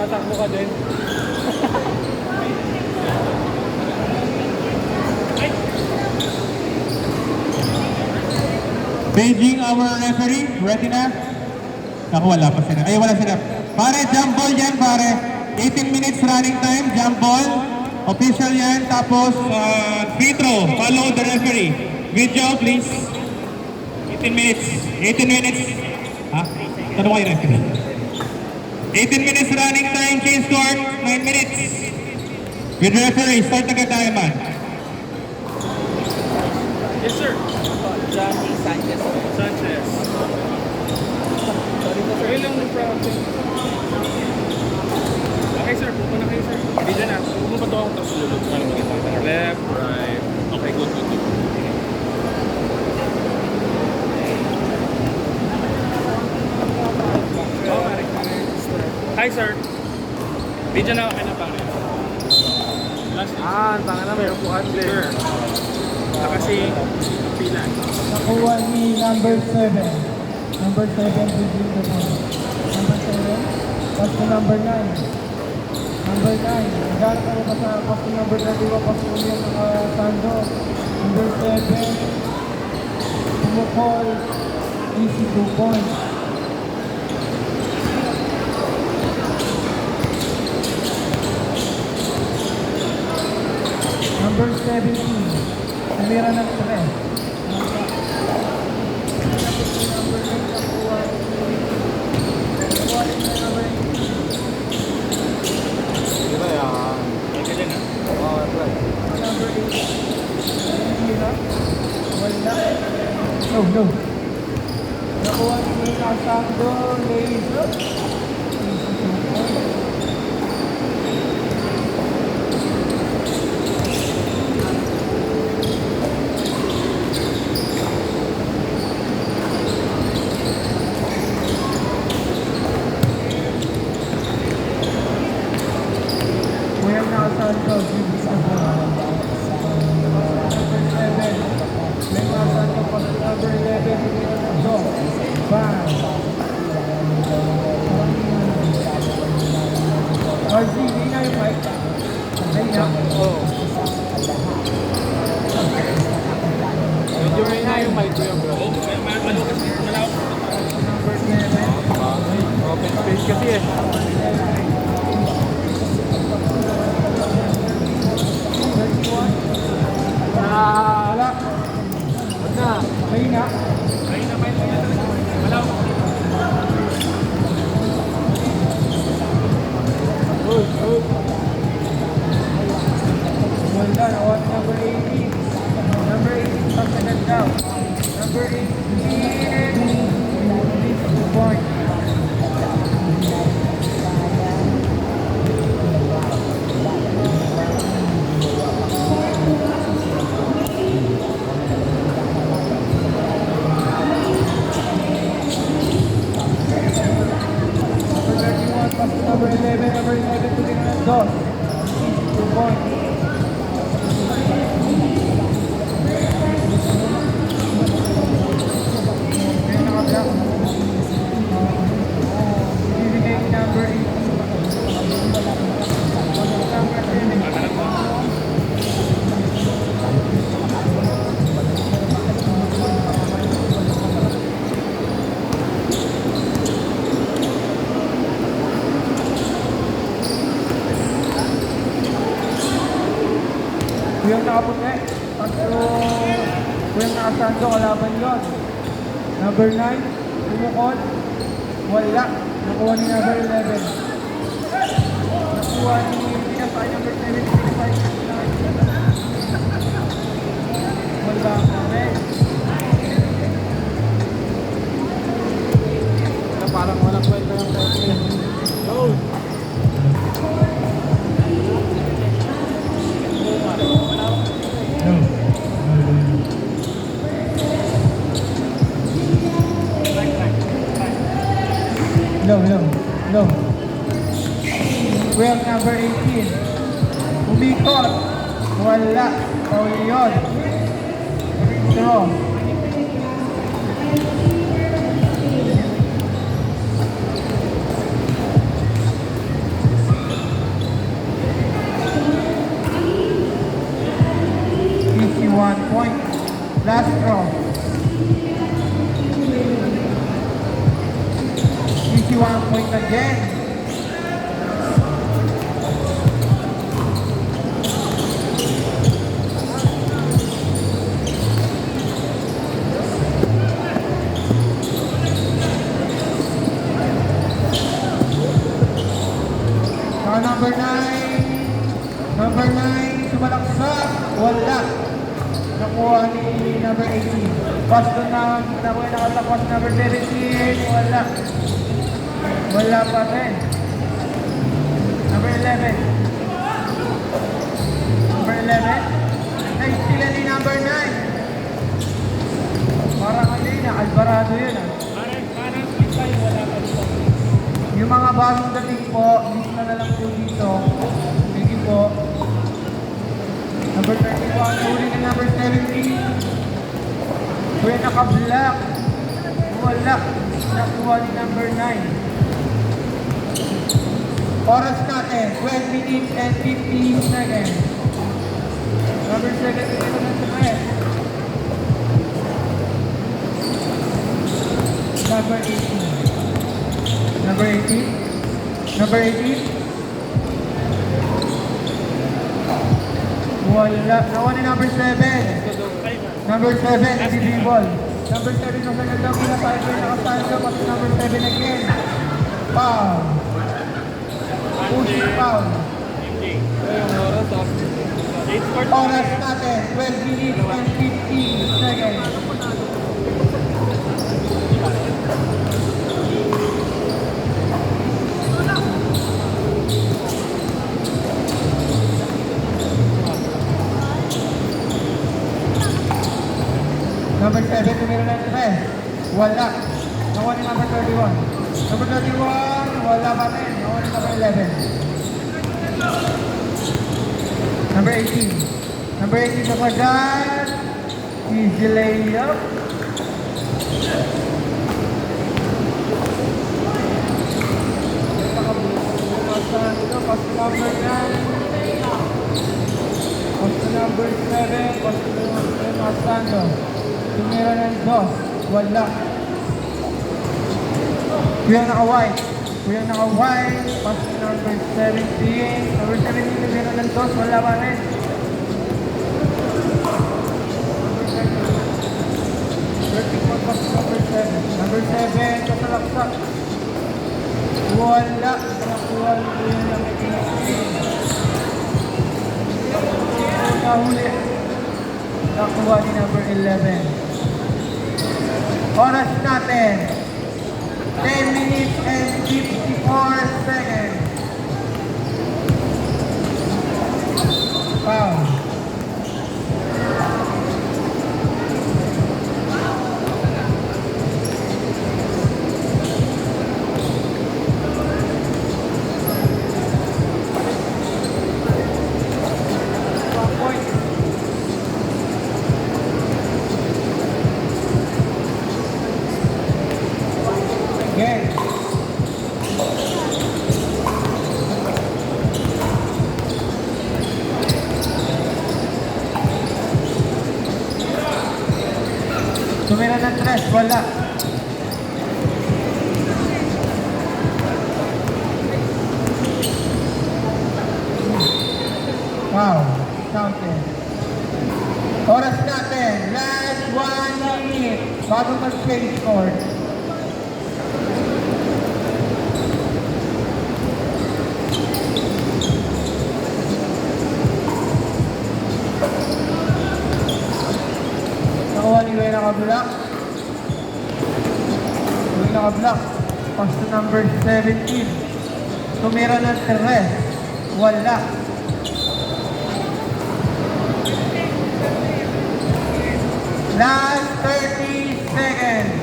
tatakbo ka din. Paging our referee, ready na? Naku, wala pa sila. Ay, wala sila. Pare, jump ball yan, pare. 18 minutes running time, jump ball. Official yan, tapos free throw. Follow the referee. Video, please. 18 minutes. 18 minutes. Ha? Tanong kayo referee. 18 minutes running time, change score, 9 minutes. With referee, start agad tayo man. Yes, sir. Johnny Sanchez. Sanchez. Sorry po, sir. Ilang problem. Okay, sir. Pupo na kayo, sir. Hindi dyan na. Pupo pa to ako tapos lulog. Ano maganda? Left, right. Okay, good, good, good. Hi, sir. Video na okay na pare. Last tanga na may upuan din. Sure. Kasi pila. Nakuha ni number 7. Number 7 within the point. Number 7. Pass to number 9. Number 9. Nagharap ako pa sa pass to number 31. Pass to yung Sando. Number 7. Tumukol. Easy 2 points. Number 17, tumira ng 3. Number 8, nakuha rin na number 8. Diba yan? Ika dyan ah. Oo, right. Number 8, tumira. Wala. No. Nakuha rin na Sando, Laser. Santos, yung isa po. Number 7. Lema Santos, pass to number 11. Dos. Bang. RC, hindi na yung mic. Hindi na. Oo. Medyo may na yung mic ko yung bro. Malo kasi. Number 7. Open space kasi eh. Wala. Wag na. May na. Malaw. Good. Well done. Award number 18. Number 18, pagkagan daw. Number 18, 2 points. Number 11 to the dos. 2 points. Then nakablock. Ibibigay ni number 18. Number 7. Kuyang nakaputi. Kuyang nakasando, kalaban yun. Number 9, tumukol. Wala. Nakuha ni number 11. Nakuha ni pinasay number 7, pinasay. Wala kami. Parang walang kwenta yung referee. Go! No. Well, number 18. Umikot. Wala. Pauli yun. Draw. number 9. Number 9, sumalaksak. Wala. Nakuha ni number 18. Pass to nakuha nakalapas number 17. Wala. Wala pa rin. Number 11. Number 11. Ay, sila ni number 9. Parang na, Alvarado yun ah. Parang isa yung wala pa dito. Yung mga bagong dating po, list na lang po dito. Thank you po. Number 31, huli na number 17. Kuya naka-black. Wala. Nakuha ni number 9. Oras natin, 12 minutes and 50 seconds. Number 7, ito na sa rest. Number 18. Number 18. Number 18. Wala. Nawa ni number 7. Number 7, individual. Number 7 na sa gandang pinapayag na nakasalo. Kasi number 7 again. Foul. Pushing foul. Oras natin, 12 minutes and 50 seconds. Number 7, tumira na ito eh. Wala. Nakuha ni number 31. Number 31, wala pa rin. Nakuha ni number 11. Number 18. Number 18 sa Pagan. Easy layup. Pass to number 9. Pass to number 7. Pass to number Martando. Tumira ng 2. Wala. Kuya naka-white. Kuya naka-white. Pass to number 17. Number 17 tumira ng 2. Wala pa rin. Pass to number 7. Number 7. Kasalaksak. Wala. Nakuha kuya ng 18. Nahuli. Nakuha ni number 11. Oras natin, 10 minutes and 54 seconds. Foul. Again. Tumira ng 3, wala. Wow, counted. Oras natin, last 1 minute bago mag-change score. Nakuha ni Kuya naka-block. Kuya naka-block. Pass to number 17. Tumira ng 3. Wala. Last 30 seconds.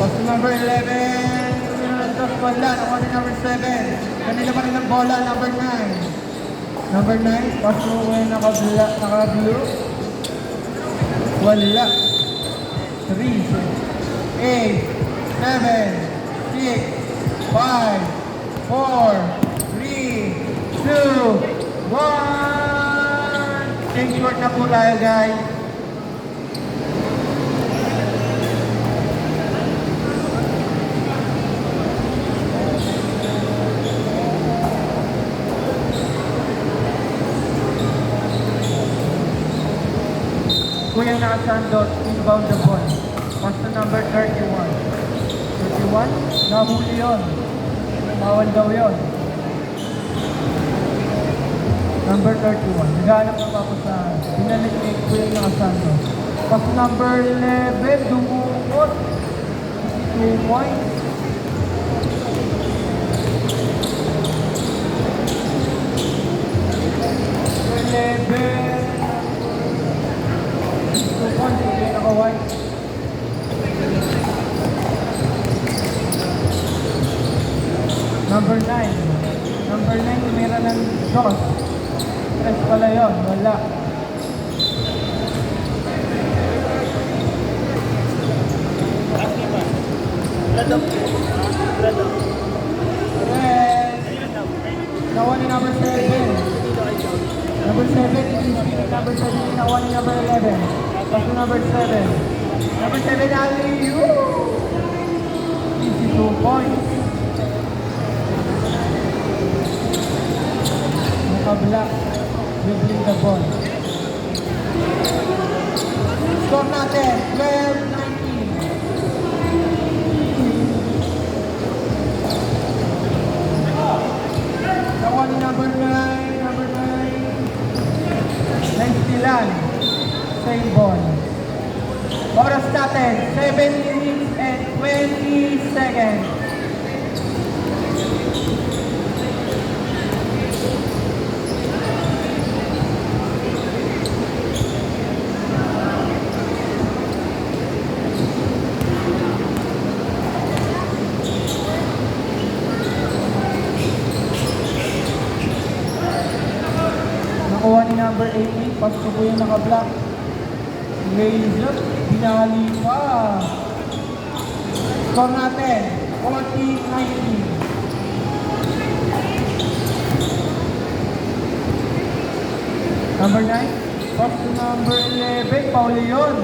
Pass to number 11. Tumira ng 2. Wala. Nakuha ni number 7. Kanila pa rin ang bola. Number 9. Number 9, pass mo ngayon naka-blue. Wala. 3, 8, 7, 6, 5, 4, 3, 2, 1. Change short na po tayo, guys. Kuya nakasandot, inbound the ball. Pass to number 31. 31, nahuli yun. Bawal daw yun. Number 31, naghanap ng papasahan. Pinalik ni Kuya Nakasanto. Pass number 11, dumukot. 2 points. Number 9. Number 9, tumira ng cross. Press pala yun, wala. Nakuha ni number 7. Number 7, it is number 17, nakuha ni number 11. Pass to number 7. Number 7, Ali. Easy 2 points. Nakablock. Dribbling the ball. Score natin, 12-19. Nakuha ni number 9. Number 9. Nice stealan. Same ball. Oras natin, 7 minutes and 20 seconds. Nakuha ni number 18, pasto po yung naka-block. Razor, pinali pa. Score natin, 14-19. Number 9, pass to number 11, Pauli yun.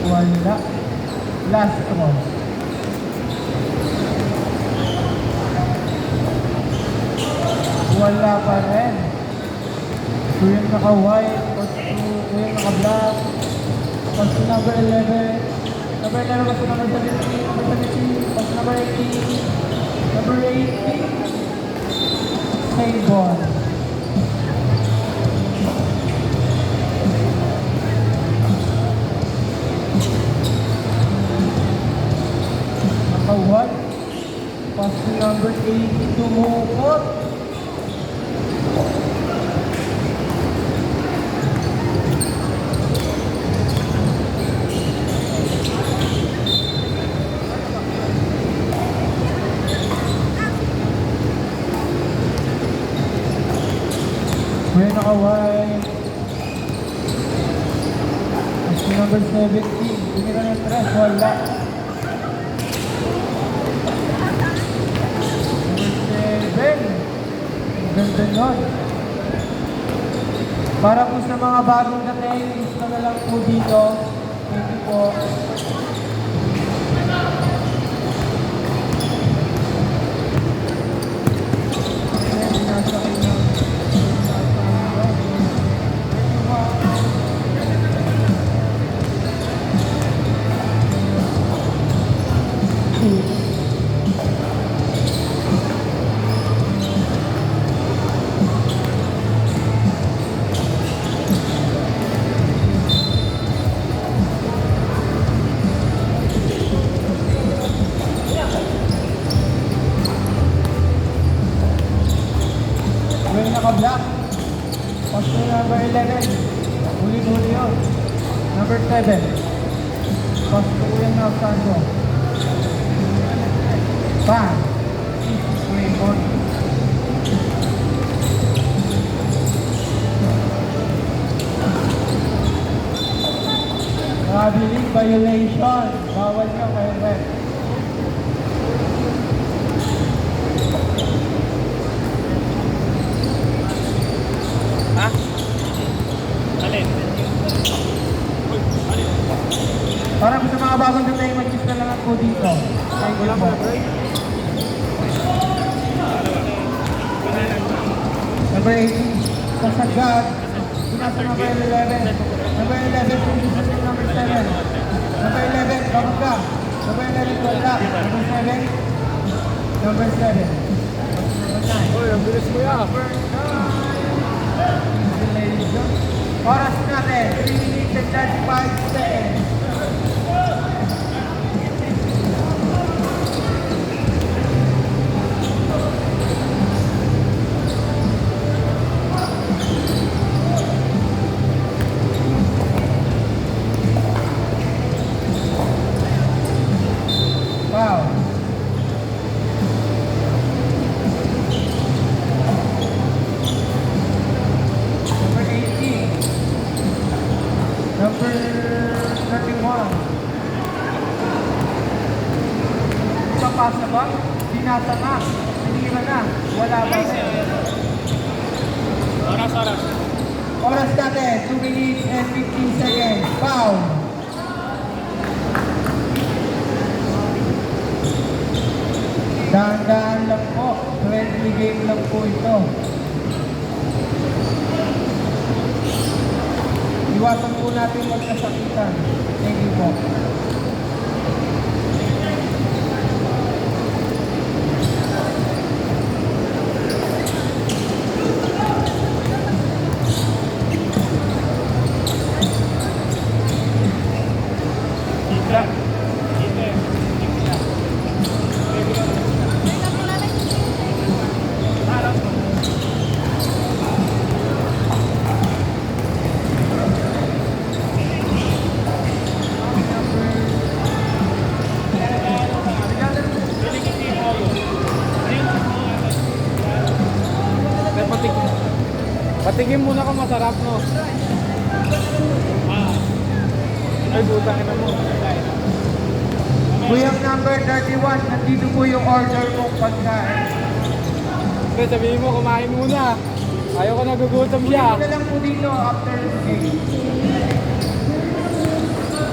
Wala. Last throw. Wala pa rin. So yung naka-white, yung naka-black, pass to number 11. Number 11, pass to number 17, number 17, pass to number 18. Number 18, save ball. Naka-white, pass to number 18, tumukot. May naka-white. Pass to number 17, tumira ng 3, wala. Ganda nun. Para po sa mga bagong dating, isa na lang po dito. Thank you po. May naka-black. Pass to number 11. Huli-huli yun. Number 7. Pass to Kuya Nakasanto. Bang! Easy ball. Traveling violation. Bawal ka kay Red. Ha? Alin? Para po sa mga bagong dating, mag-kiss na lang ako dito. Thank you po. Number 18, Kasagad. Pinasa number 11. Number 11, pinasa number 7. Number 11, Kabagka. Number 11, Wala. Number 7. Number 7. Uy, ang bilis mo yan. Oras natin, 3 minutes and 35 seconds. Wow. Number 18. Number 31. Papasa ba? Binasa na. Hinira na. Wala pa rin. Oras, oras. Oras natin, 2 minutes and 15 seconds. Foul. Dahan-dahan lang po. Friendly game lang po ito. Iwasan po natin magkasakitan. Thank you po. Patigim muna kung masarap, no? Ay, buta ka na mo. Kuya number 31, nandito po yung order mong pagkain. Kasi sabihin mo, kumain muna. Ayaw ko nagugutom siya. Kuya na lang po dito after the game.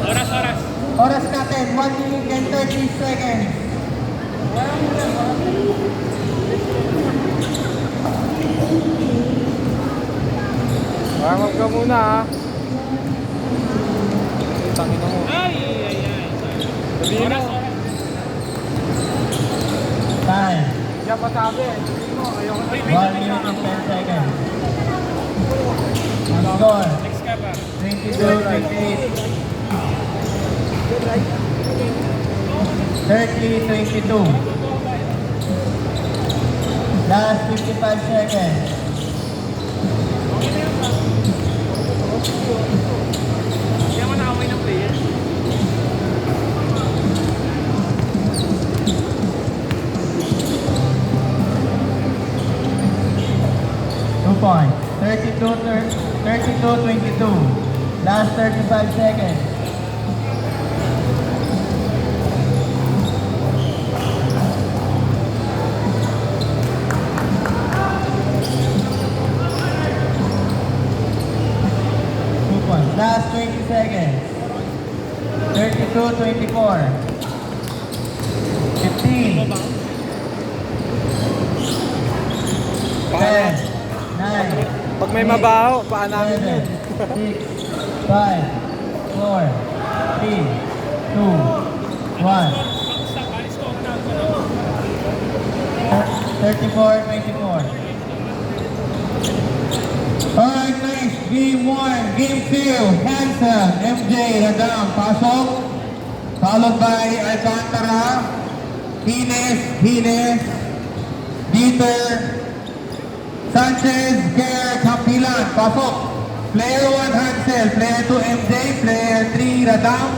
Oras, oras. Oras natin, 1 minute and 30 seconds. Warm up ka muna, ha? Ay, tangin mo. Ay. Sabihin mo. Time. Siya pa sabi. Sabihin mo, ayaw ko 1 minute and 10 seconds. Ang score, Next ka ba? 22-28. 30-22. Last 55 seconds. Hindi mo na-away ng player. Point. 32-22. Last 35 seconds. Last 20 seconds. 32-24. 15. 10. 9. Pag may mabaho, paanamin yun. 7, 6, 5, 4, 3, 2, 1. 34-24. Alright, nice. Game 1, Game 2, Hansen, MJ, Radam, pasok. Followed by Alcantara, Hines, Dieter, Sanchez, Kerr, Campilan, pasok. Player 1, Hansel. Player 2, MJ. Player 3, Radam.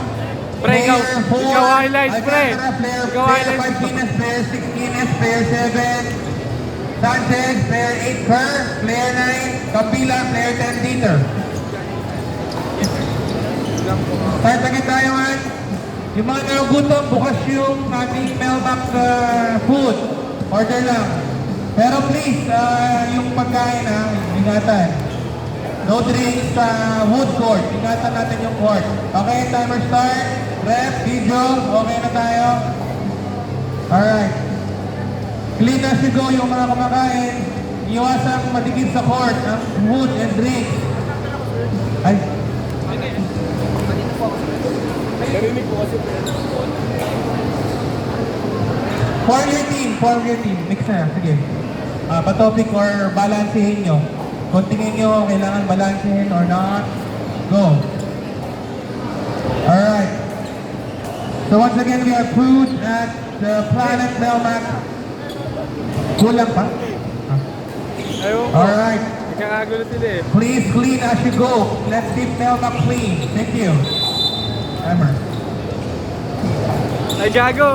Pre, ikaw Player 4, highlights, pre. Alcantara. Player Ikaw 5, highlights. Hines. Player 6, Hines. Player 7, Sanchez. Player 8, Kerr. Player 9, Campilan. Player 10, Dieter. Start agad tayo, man. Yung mga nagugutom, bukas yung ating mailbox food. Order lang. Pero please, yung pagkain ingatan. No drinks sa wood court. Ingatan natin yung court. Okay, timer start. Rep, video. Okay na tayo. Alright. Clean as you go yung mga kumakain. iwasang madikit sa court ang food and drinks. Ay, Narinig ko kasi for your team, mix na, sige. Pa-topic or balansehin nyo. Kung tingin nyo, kailangan balansehin or not, go. Alright. So once again, we have food at the Planet Melmac. Kulang pa? Ayun po. Alright. Ikakagulo sila eh. Please clean as you go. Let's keep Melmac clean. Thank you. Timer. Ay, gago!